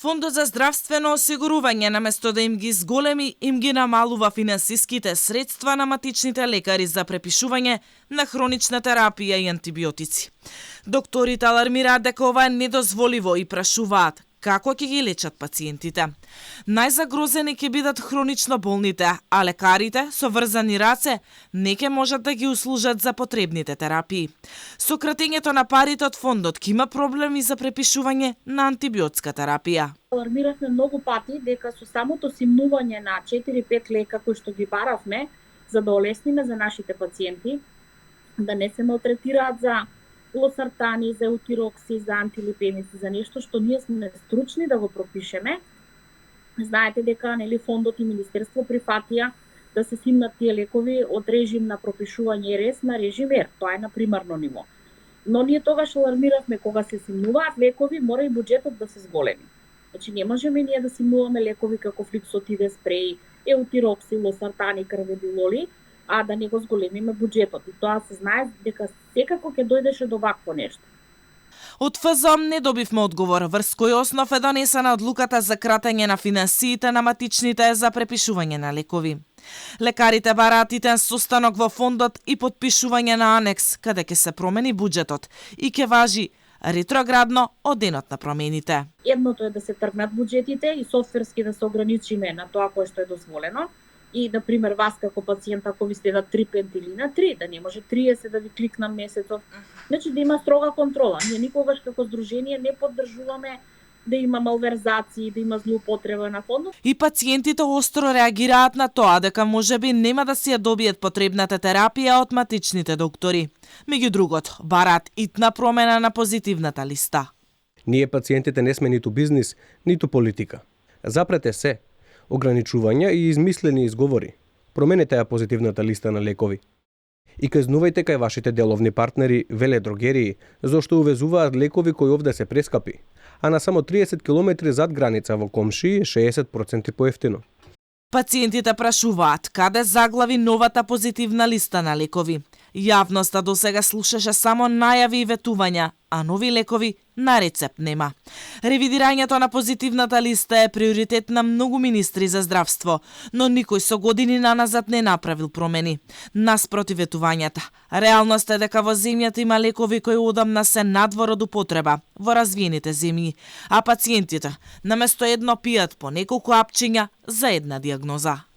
Фондот за здравствено осигурување наместо да им ги зголеми, им ги намалува финансиските средства на матичните лекари за препишување на хронична терапија и антибиотици. Докторите алармираат дека ова е недозволиво и прашуваат како ќе ги лечат пациентите. Најзагрозени ќе бидат хронично болните, а лекарите со врзани раце не ќе можат да ги услужат за потребните терапии. Сократењето на парите од фондот ќе има проблеми за препишување на антибиотска терапија. Алармиравме многу пати дека со самото симнување на 4-5 лека кои што ги баравме за да олесниме за нашите пациенти, да не се малтретираат за лосартани, за еутирокси, за антилипемици, за нешто што ние сме стручни да го пропишеме. Знаете дека фондот и министерство прифатија да се симнат тие лекови од режим на пропишување РС на режим Р, тоа е на примарно ниво. Но ние тогаш алармиравме кога се симнуваат лекови, мора и буџетот да се зголеми. Значи не можеме ние да симнуваме лекови како фликсотиде спреј, еутирокси, лосартани, карведилоли, а да не го зголемиме буџетот. И тоа се знае дека секако ќе дојдеше до вакво нешто. Од ФЗОМ не добивме одговор врз кој основ е донесена одлуката за кратење на финансиите на матичните за препишување на лекови. Лекарите бараат итен состанок во фондот и подпишување на анекс каде ќе се промени буџетот и ќе важи ретроградно од денот на промените. Едното е да се тргнат буџетите и софтверски да се ограничиме на тоа кое што е дозволено. И, на пример, вас како пациент, ако ви следат 3 пентилина, 3, да не може 30 да ви кликна месецов. Значи да има строга контрола. Ние никогаш како здружение не поддржуваме да има малверзации, да има злоупотреба на фондот. И пациентите остро реагираат на тоа дека можеби нема да си ја добијат потребната терапија од матичните доктори. Меѓу другото, бараат итна промена на позитивната листа. Ние пациентите не сме ниту бизнис, ниту политика. Запрете се, ограничувања и измислени изговори. Променете ја позитивната листа на лекови. И казнувајте кај вашите деловни партнери веледрогерии, зашто увезуваат лекови кои овде се прескапи, а на само 30 км зад граница во комшии 60% поевтино. Пациентите прашуваат каде заглави новата позитивна листа на лекови. Јавноста досега слушаше само најави и ветувања, а нови лекови на рецепт нема. Ревидирањето на позитивната листа е приоритет на многу министри за здравство, но никој со години наназад не направил промени. Наспроти ветувањата, реалноста е дека во земјата има лекови кои одамна се надвор од употреба во развиените земји, а пациентите наместо едно пијат по неколку апчиња за една дијагноза.